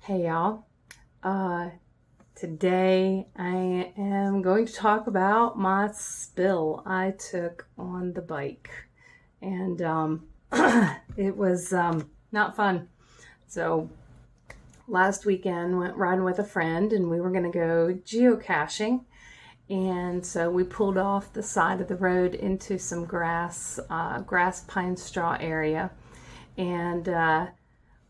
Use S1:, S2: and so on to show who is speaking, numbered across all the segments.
S1: Hey y'all. Uh, Today I am going to talk about my spill I took on the bike. And it was not fun. So last weekend went riding with a friend and we were going to go geocaching. And so we pulled off the side of the road into some grass pine straw area. And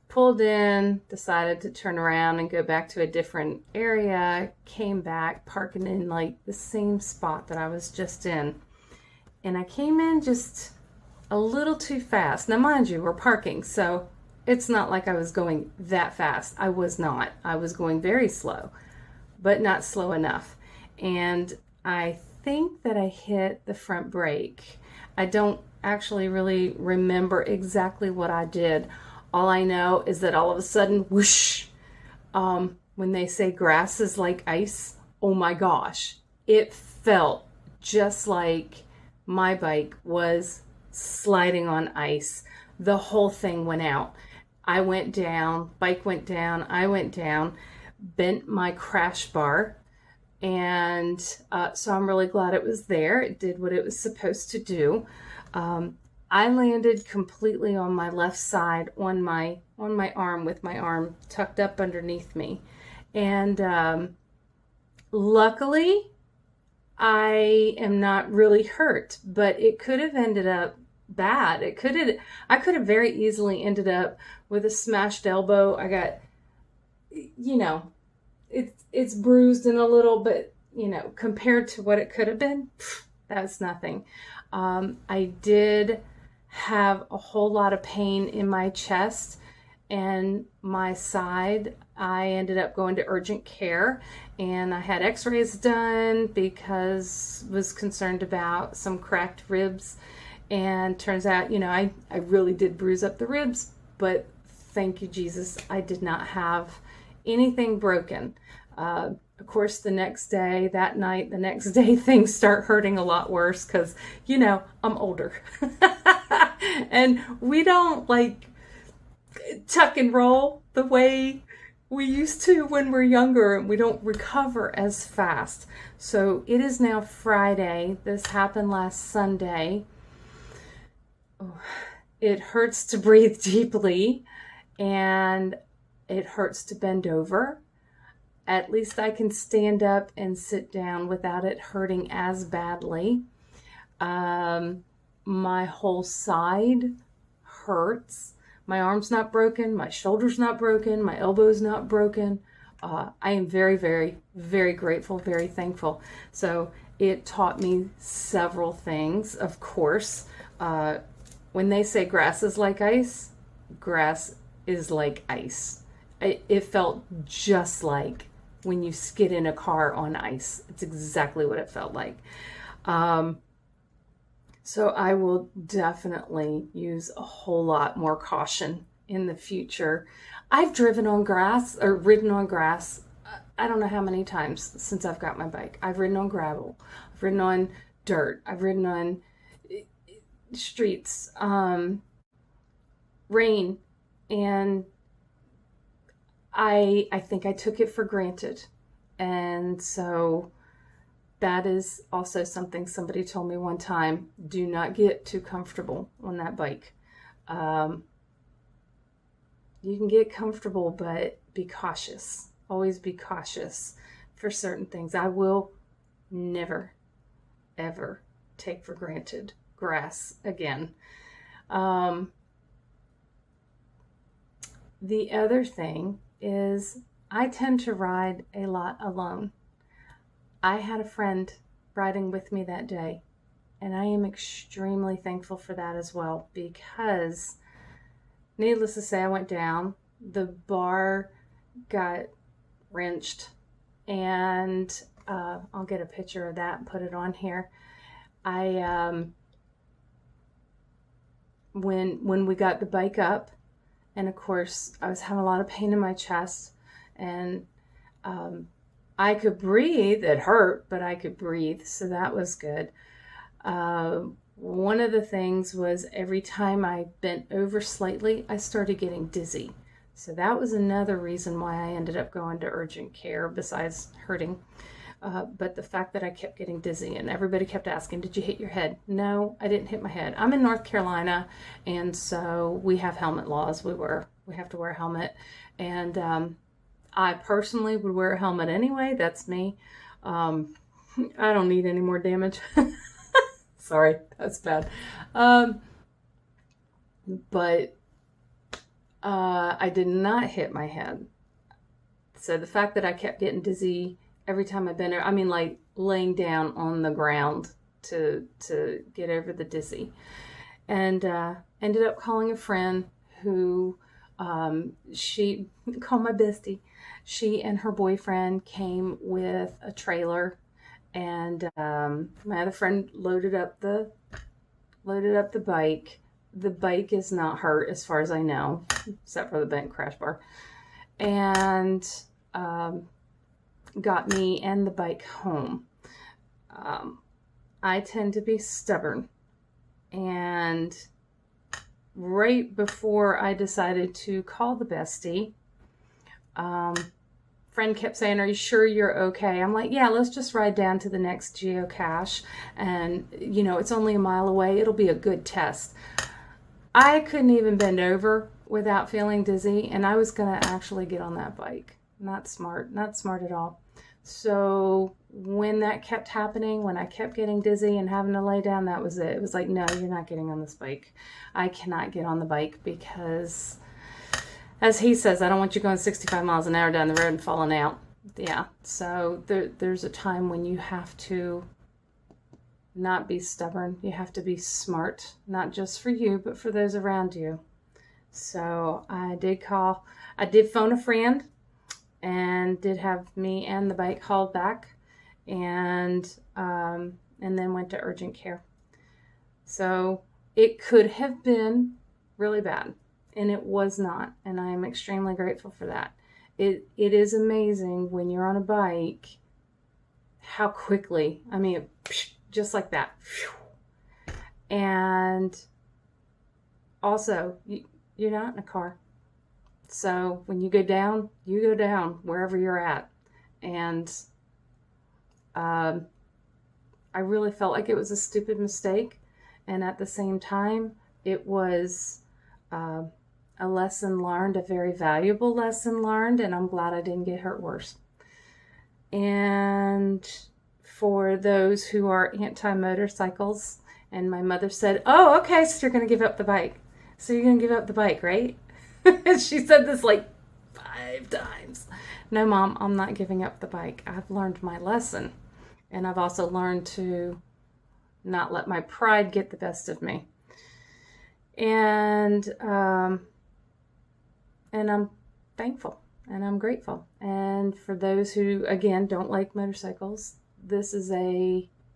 S1: pulled in, decided to turn around and go back to a different area, came back, parking in like the same spot that I was just in. And I came in just a little too fast. Now, mind you, we're parking, so it's not like I was going that fast. I was not. I was going very slow, but not slow enough. And I think that I hit the front brake. I don't actually really remember exactly what I did. All I know is that all of a sudden, whoosh, when they say grass is like ice, oh my gosh, it felt just like my bike was sliding on ice. The whole thing went out. I went down, bike went down, I went down, bent my crash bar. And so I'm really glad it was there. It did what it was supposed to do. I landed completely on my left side on my arm with my arm tucked up underneath me. And luckily, I am not really hurt, but it could have ended up bad. I could have very easily ended up with a smashed elbow. I got, you know, it's bruised in a little, but compared to what it could have been, that's nothing. I did have a whole lot of pain in my chest and my side. I ended up going to urgent care and I had x-rays done because I was concerned about some cracked ribs. And turns out, I really did bruise up the ribs, but thank you, Jesus, I did not have anything broken. Of course, the next day, things start hurting a lot worse because, I'm older. And we don't like tuck and roll the way we used to when we're younger, and we don't recover as fast. So it is now Friday. This happened last Sunday. Oh, it hurts to breathe deeply and it hurts to bend over. At least I can stand up and sit down without it hurting as badly. My whole side hurts. My arm's not broken. My shoulder's not broken. My elbow's not broken. I am very, very, very grateful, very thankful. So it taught me several things, of course. When they say grass is like ice, grass is like ice. It felt just like when you skid in a car on ice. It's exactly what it felt like. So I will definitely use a whole lot more caution in the future. I've driven on grass or ridden on grass. I don't know how many times since I've got my bike. I've ridden on gravel. I've ridden on dirt. I've ridden on streets, rain, and I think I took it for granted. And so that is also something somebody told me one time. Do not get too comfortable on that bike. You can get comfortable, but be cautious. Always be cautious for certain things. I will never, ever take for granted grass again. The other thing is I tend to ride a lot alone. I had a friend riding with me that day, and I am extremely thankful for that as well, because needless to say, I went down, the bar got wrenched, and I'll get a picture of that and put it on here. When we got the bike up, and of course I was having a lot of pain in my chest, and I could breathe. It hurt, but I could breathe, so that was good. One of the things was every time I bent over slightly, I started getting dizzy. So that was another reason why I ended up going to urgent care besides hurting. But the fact that I kept getting dizzy and everybody kept asking, did you hit your head? No, I didn't hit my head. I'm in North Carolina, and so we have helmet laws. We have to wear a helmet. And I personally would wear a helmet anyway. That's me. Um, I don't need any more damage. Sorry, that's bad. Um, but I did not hit my head. So the fact that I kept getting dizzy every time I've been there, I mean, like laying down on the ground to get over the dizzy, and ended up calling a friend who she called my bestie. She and her boyfriend came with a trailer, and my other friend loaded up the bike. The bike is not hurt as far as I know, except for the bent crash bar, and got me and the bike home. I tend to be stubborn, and right before I decided to call the bestie, friend kept saying, are you sure you're okay? I'm like, yeah, let's just ride down to the next geocache, and it's only a mile away. It'll be a good test. I couldn't even bend over without feeling dizzy, and I was gonna actually get on that bike. Not smart at all. So when that kept happening, when I kept getting dizzy and having to lay down, that was it. It was like, no, you're not getting on this bike. I cannot get on the bike because, as he says, I don't want you going 65 miles an hour down the road and falling out. Yeah, so there's a time when you have to not be stubborn. You have to be smart, not just for you, but for those around you. So I did phone a friend and did have me and the bike hauled back, and then went to urgent care. So it could have been really bad, and it was not, and I am extremely grateful for that. It is amazing when you're on a bike how quickly, I mean, just like that. And also, you're not in a car. So when you go down wherever you're at. And I really felt like it was a stupid mistake. And at the same time, it was a lesson learned, a very valuable lesson learned. And I'm glad I didn't get hurt worse. And for those who are anti-motorcycles, and my mother said, oh, okay, so you're going to give up the bike. So you're going to give up the bike, right? She said this like 5 times. No, Mom, I'm not giving up the bike. I've learned my lesson. And I've also learned to not let my pride get the best of me. And I'm thankful and I'm grateful. And for those who, again, don't like motorcycles, this is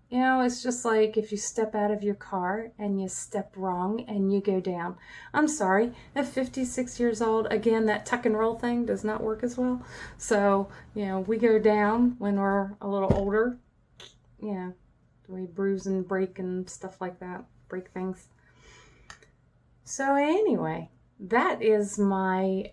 S1: it's just like if you step out of your car and you step wrong and you go down. I'm sorry, at 56 years old, again, that tuck and roll thing does not work as well. So, we go down when we're a little older. We bruise and break and stuff like that, break things. So anyway, that is my,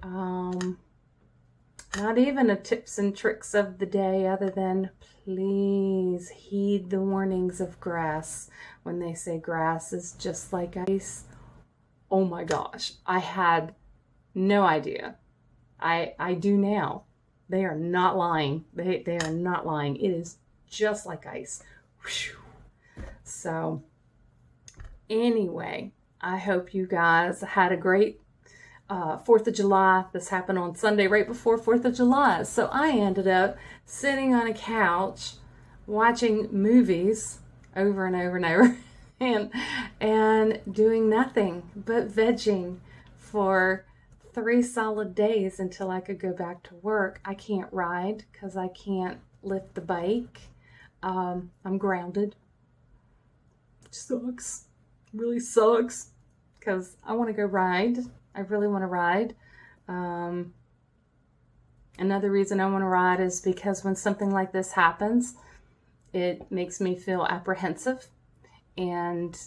S1: not even a tips and tricks of the day, other than please heed the warnings of grass. When they say grass is just like ice, oh my gosh, I had no idea. I do now. They are not lying. They are not lying. It is just like ice. So anyway, I hope you guys had a great 4th of July. This happened on Sunday right before 4th of July. So I ended up sitting on a couch watching movies over and over and over and doing nothing but vegging for 3 solid days until I could go back to work. I can't ride because I can't lift the bike. I'm grounded. Which sucks. Really sucks because I want to go ride. I really want to ride. Another reason I want to ride is because when something like this happens, it makes me feel apprehensive, and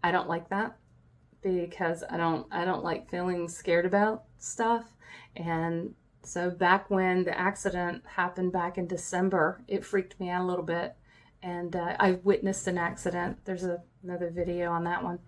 S1: I don't like that because I don't like feeling scared about stuff. And so back when the accident happened back in December, it freaked me out a little bit. And I witnessed an accident. There's another video on that one.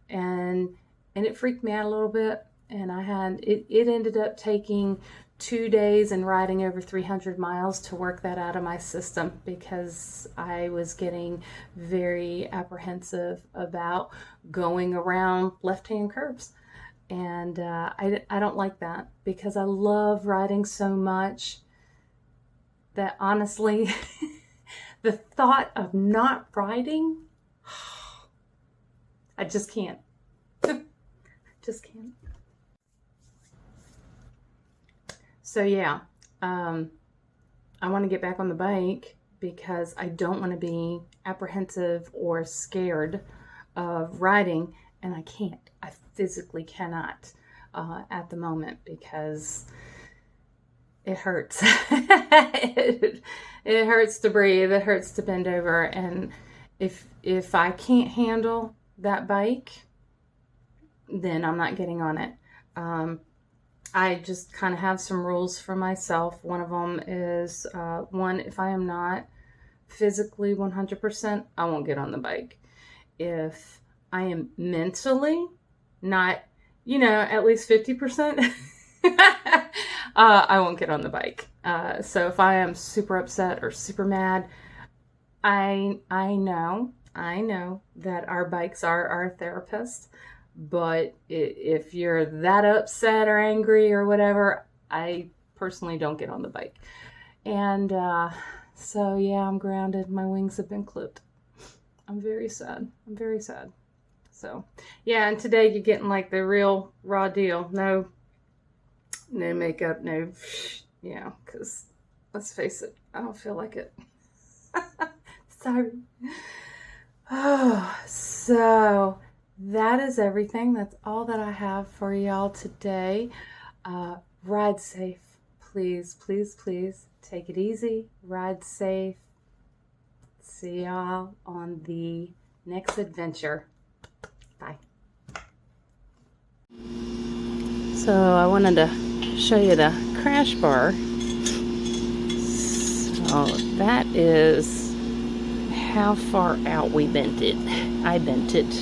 S1: And it freaked me out a little bit. And it ended up taking 2 days and riding over 300 miles to work that out of my system, because I was getting very apprehensive about going around left-hand curves. And I don't like that, because I love riding so much that honestly, the thought of not riding, I just can't. Just can't. So yeah, I want to get back on the bike because I don't want to be apprehensive or scared of riding, and I can't. I physically cannot at the moment, because it hurts. It hurts to breathe. It hurts to bend over, and if I can't handle that bike, then I'm not getting on it. I just kind of have some rules for myself. One of them is, one, if I am not physically 100%, I won't get on the bike. If I am mentally not, at least 50%, I won't get on the bike. So if I am super upset or super mad, I know that our bikes are our therapist. But if you're that upset or angry or whatever, I personally don't get on the bike. And so yeah, I'm grounded. My wings have been clipped. I'm very sad. I'm very sad. So yeah, and today you're getting like the real raw deal. No makeup, because let's face it, I don't feel like it. Sorry. Oh, so that is everything. That's all that I have for y'all today. Ride safe. Please, please, please take it easy. Ride safe. See y'all on the next adventure. Bye. So I wanted to show you the crash bar. So that is how far out we bent it. I bent it.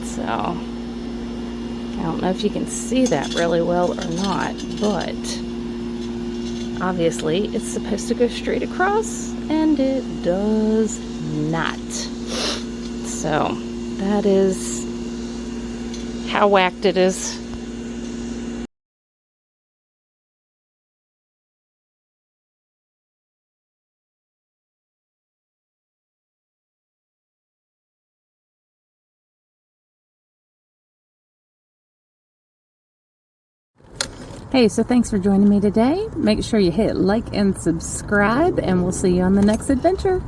S1: So I don't know if you can see that really well or not, but obviously it's supposed to go straight across, and it does not. So that is how whacked it is. Hey, so thanks for joining me today. Make sure you hit like and subscribe, and we'll see you on the next adventure.